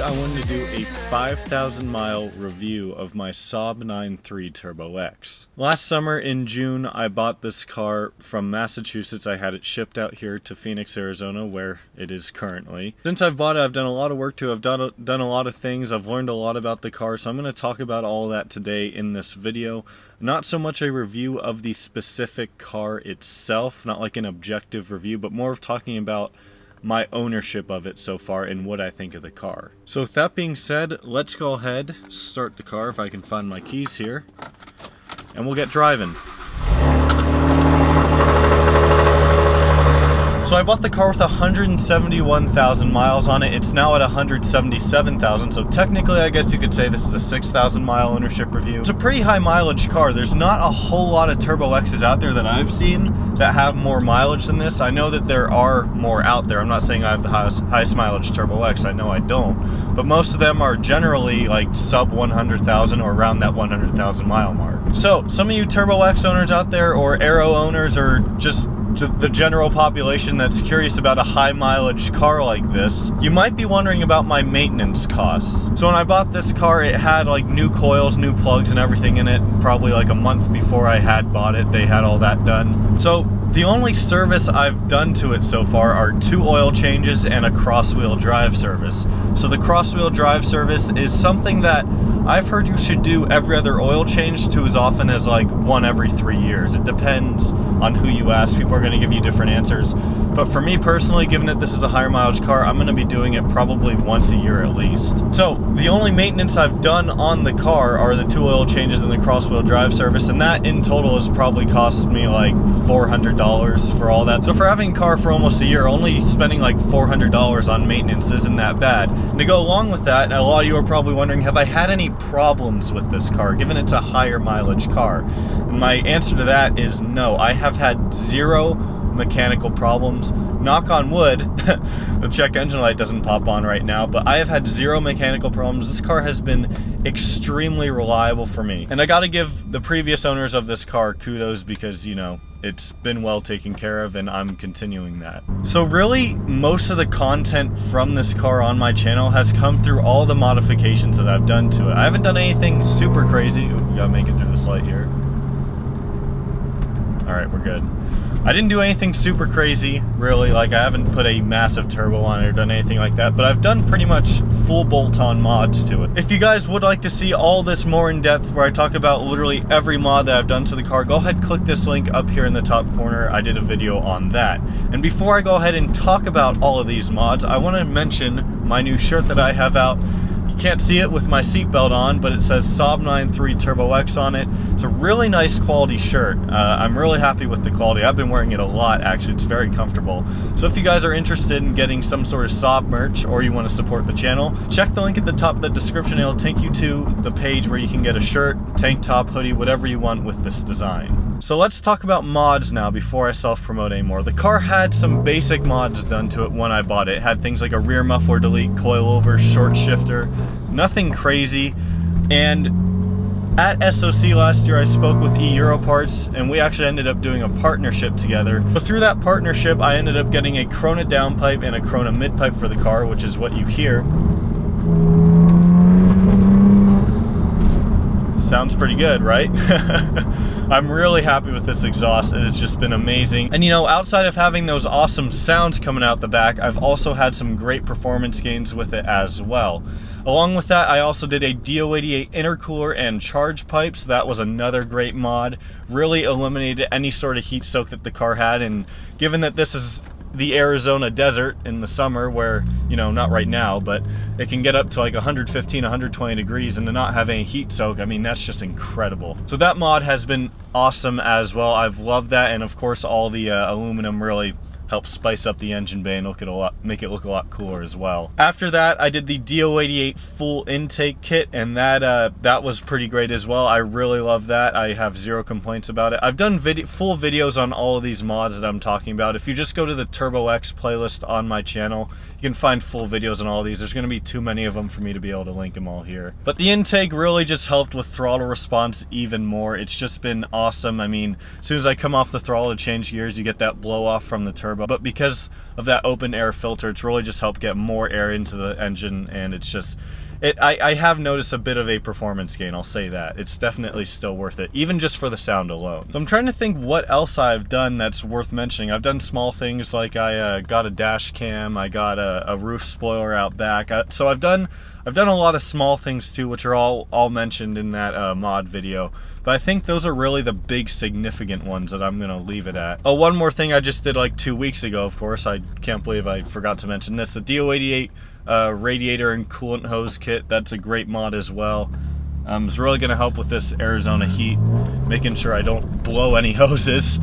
I wanted to do a 5,000 mile review of my Saab 9.3 Turbo X. Last summer in June, I bought this car from Massachusetts. I had it shipped out here to Phoenix, Arizona, where it is currently. Since I've bought it, I've done a lot of work to it. I've done a lot of things. I've learned a lot about the car, so I'm going to talk about all that today in this video. Not so much a review of the specific car itself, not like an objective review, but more of talking about my ownership of it so far and what I think of the car. So with that being said, let's go ahead, start the car if I can find my keys here, and we'll get driving. So I bought the car with 171,000 miles on it. It's now at 177,000, so technically I guess you could say this is a 6,000 mile ownership review. It's a pretty high mileage car. There's not a whole lot of Turbo X's out there that I've seen that have more mileage than this. I know that there are more out there. I'm not saying I have the highest mileage Turbo X. I know I don't. But most of them are generally like sub 100,000 or around that 100,000 mile mark. So some of you Turbo X owners out there, or Aero owners, or just the general population that's curious about a high mileage car like this, you might be wondering about my maintenance costs. So when I bought this car, it had like new coils, new plugs and everything in it. Probably like a month before I had bought it, they had all that done. So the only service I've done to it so far are 2 oil changes and a cross-wheel drive service. So the cross-wheel drive service is something that I've heard you should do every other oil change to as often as like 1 every 3 years. It depends on who you ask. People are going to give you different answers. But for me personally, given that this is a higher mileage car, I'm going to be doing it probably once a year at least. So the only maintenance I've done on the car are the 2 oil changes and the cross-wheel drive service, and that in total has probably cost me like $400 for all that. So for having a car for almost a year, only spending like $400 on maintenance isn't that bad. And to go along with that, a lot of you are probably wondering, have I had any problems with this car, given it's a higher mileage car? And my answer to that is no. I have had 0 mechanical problems. Knock on wood, the check engine light doesn't pop on right now, but I have had 0 mechanical problems. This car has been extremely reliable for me. And I gotta give the previous owners of this car kudos because, you know, it's been well taken care of and I'm continuing that. So really, most of the content from this car on my channel has come through all the modifications that I've done to it. I haven't done anything super crazy. Ooh, we gotta make it through this light here. Alright, we're good. I didn't do anything super crazy, really. Like, I haven't put a massive turbo on it or done anything like that, but I've done pretty much full bolt-on mods to it. If you guys would like to see all this more in depth, where I talk about literally every mod that I've done to the car, go ahead, click this link up here in the top corner. I did a video on that. And before I go ahead and talk about all of these mods, I want to mention my new shirt that I have out. You can't see it with my seatbelt on, but it says Saab 9.3 Turbo X on it. It's a really nice quality shirt. I'm really happy with the quality. I've been wearing it a lot, actually. It's very comfortable. So if you guys are interested in getting some sort of Saab merch, or you want to support the channel, check the link at the top of the description. It'll take you to the page where you can get a shirt, tank top, hoodie, whatever you want with this design. So let's talk about mods now before I self-promote anymore. The car had some basic mods done to it when I bought it. It had things like a rear muffler delete, coilover, short shifter, nothing crazy. And at SOC last year, I spoke with Europarts, and we actually ended up doing a partnership together. So through that partnership, I ended up getting a Krona downpipe and a Krona midpipe for the car, which is what you hear. Sounds pretty good, right? I'm really happy with this exhaust. It has just been amazing. And you know, outside of having those awesome sounds coming out the back, I've also had some great performance gains with it as well. Along with that, I also did a DO88 intercooler and charge pipe, so that was another great mod. Really eliminated any sort of heat soak that the car had, and given that this is the Arizona desert in the summer, where, you know, not right now, but it can get up to like 115, 120 degrees, and to not have any heat soak, I mean, that's just incredible. So that mod has been awesome as well. I've loved that, and of course all the aluminum really help spice up the engine bay and make it look a lot cooler as well. After that, I did the DO88 full intake kit, and that was pretty great as well. I really love that. I have 0 complaints about it. I've done full videos on all of these mods that I'm talking about. If you just go to the Turbo X playlist on my channel, you can find full videos on all of these. There's going to be too many of them for me to be able to link them all here. But the intake really just helped with throttle response even more. It's just been awesome. I mean, as soon as I come off the throttle to change gears, you get that blow off from the turbo turbo, but because of that open air filter, it's really just helped get more air into the engine, and it's just, I have noticed a bit of a performance gain, I'll say that. It's definitely still worth it, even just for the sound alone. So I'm trying to think what else I've done that's worth mentioning. I've done small things like I got a dash cam, I got a roof spoiler out back. So I've done a lot of small things too, which are all mentioned in that mod video. But I think those are really the big significant ones that I'm gonna leave it at. Oh, one more thing I just did like 2 weeks ago, of course. I can't believe I forgot to mention this. The DO88 radiator and coolant hose kit, that's a great mod as well. It's really gonna help with this Arizona heat, making sure I don't blow any hoses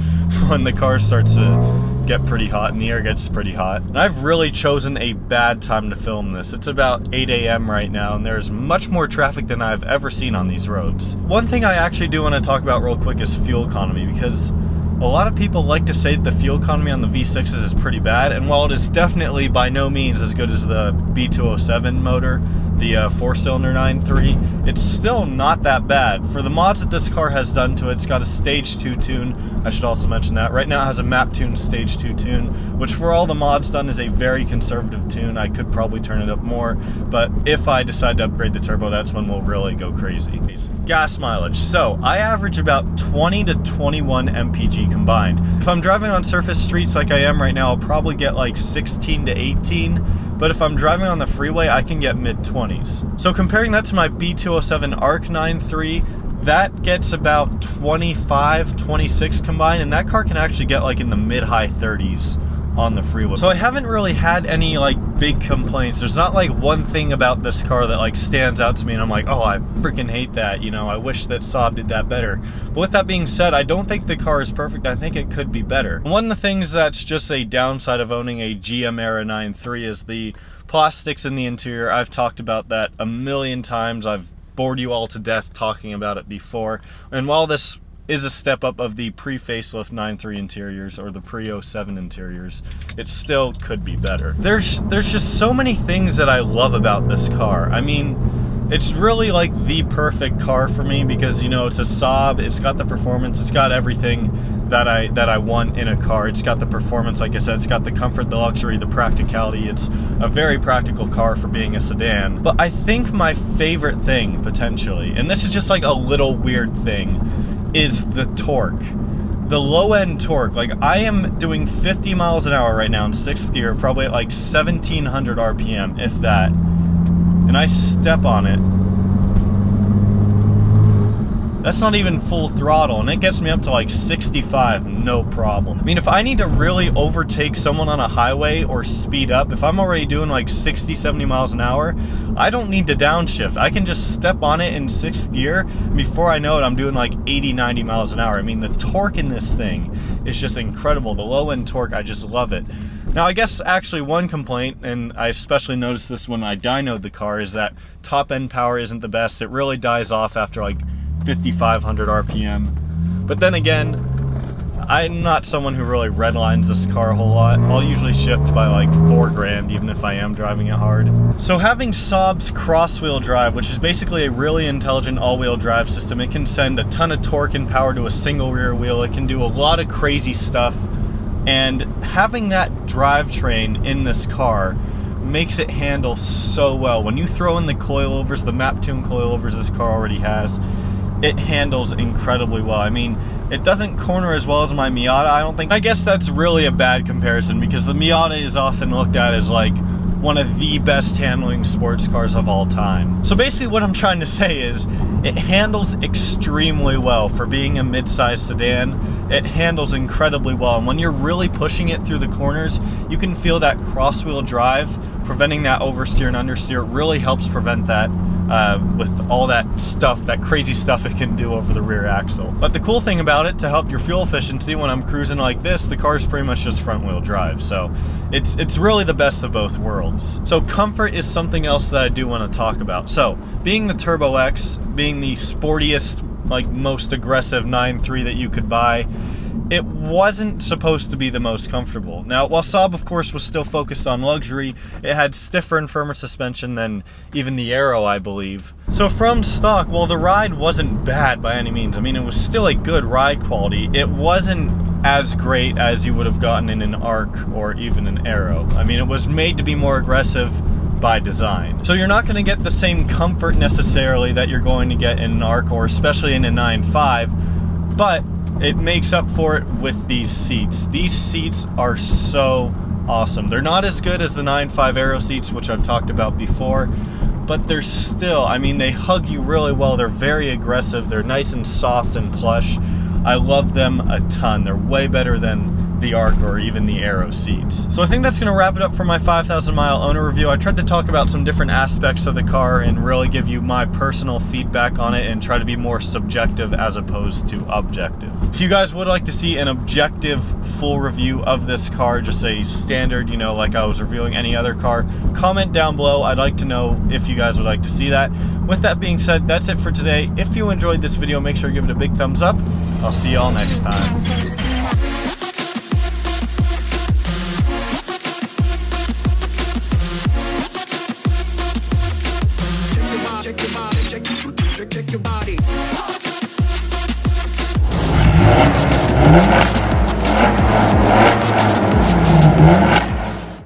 when the car starts to get pretty hot and the air gets pretty hot. And I've really chosen a bad time to film this. It's about 8 a.m. right now, and there's much more traffic than I've ever seen on these roads. One thing I actually do want to talk about real quick is fuel economy, because a lot of people like to say that the fuel economy on the V6s is pretty bad, and while it is definitely by no means as good as the B207 motor, the 4-cylinder 9.3, it's still not that bad. For the mods that this car has done to it, it's got a Stage 2 tune. I should also mention that. Right now it has a map tune Stage 2 tune, which for all the mods done is a very conservative tune. I could probably turn it up more, but if I decide to upgrade the turbo, that's when we'll really go crazy. Gas mileage. So I average about 20 to 21 mpg combined. If I'm driving on surface streets like I am right now, I'll probably get like 16 to 18. But if I'm driving on the freeway, I can get mid-20s. So comparing that to my B207 ARC 9.3, that gets about 25, 26 combined, and that car can actually get like in the mid-high 30s on the freeway. So I haven't really had any like big complaints. There's not like one thing about this car that like stands out to me and I'm like, oh, I freaking hate that, you know, I wish that Saab did that better. But with that being said, I don't think the car is perfect. I think it could be better. One of the things that's just a downside of owning a GM era 9.3 is the plastics in the interior. I've talked about that a million times. I've bored you all to death talking about it before. And while this is a step up of the pre-facelift 9.3 interiors or the pre-07 interiors, it still could be better. There's just so many things that I love about this car. I mean, it's really like the perfect car for me because, you know, it's a Saab, it's got the performance, it's got everything that I want in a car. It's got the performance, like I said, it's got the comfort, the luxury, the practicality. It's a very practical car for being a sedan. But I think my favorite thing, potentially, and this is just like a little weird thing, is the torque. The low-end torque. Like, I am doing 50 miles an hour right now in 6th gear, probably at like 1700 RPM, if that. And I step on it. That's not even full throttle, and it gets me up to like 65, no problem. I mean, if I need to really overtake someone on a highway or speed up, if I'm already doing like 60, 70 miles an hour, I don't need to downshift. I can just step on it in 6th gear, and before I know it, I'm doing like 80, 90 miles an hour. I mean, the torque in this thing is just incredible. The low-end torque, I just love it. Now, I guess actually one complaint, and I especially noticed this when I dynoed the car, is that top-end power isn't the best. It really dies off after like 5,500 RPM. But then again, I'm not someone who really redlines this car a whole lot. I'll usually shift by like 4 grand, even if I am driving it hard. So having Saab's cross-wheel drive, which is basically a really intelligent all-wheel drive system, it can send a ton of torque and power to a single rear wheel. It can do a lot of crazy stuff. And having that drivetrain in this car makes it handle so well. When you throw in the coilovers, the map tune coilovers this car already has, it handles incredibly well. I mean, it doesn't corner as well as my Miata, I don't think. I guess that's really a bad comparison because the Miata is often looked at as like one of the best handling sports cars of all time. So basically what I'm trying to say is it handles extremely well for being a mid-sized sedan. It handles incredibly well, and when you're really pushing it through the corners, you can feel that cross-wheel drive preventing that oversteer and understeer. It really helps prevent that with all that stuff, that crazy stuff it can do over the rear axle. But the cool thing about it, to help your fuel efficiency when I'm cruising like this, the car's pretty much just front wheel drive. So it's really the best of both worlds. So comfort is something else that I do want to talk about. So being the Turbo X, being the sportiest, like most aggressive 9.3 that you could buy, it wasn't supposed to be the most comfortable. Now, while Saab, of course, was still focused on luxury, it had stiffer and firmer suspension than even the Aero, I believe. So from stock, while the ride wasn't bad by any means, I mean, it was still a good ride quality, it wasn't as great as you would have gotten in an Arc or even an Aero. I mean, it was made to be more aggressive by design. So you're not going to get the same comfort necessarily that you're going to get in an Arc or especially in a 9.5, but it makes up for it with these seats. These seats are so awesome. They're not as good as the 9.5 Aero seats, which I've talked about before, but they're still, I mean, they hug you really well. They're very aggressive. They're nice and soft and plush. I love them a ton. They're way better than the Arc or even the Aero seats. So I think that's gonna wrap it up for my 5,000 mile owner review. I tried to talk about some different aspects of the car and really give you my personal feedback on it and try to be more subjective as opposed to objective. If you guys would like to see an objective full review of this car, just a standard, you know, like I was reviewing any other car, comment down below. I'd like to know if you guys would like to see that. With that being said, that's it for today. If you enjoyed this video, make sure to give it a big thumbs up. I'll see y'all next time. Check your body.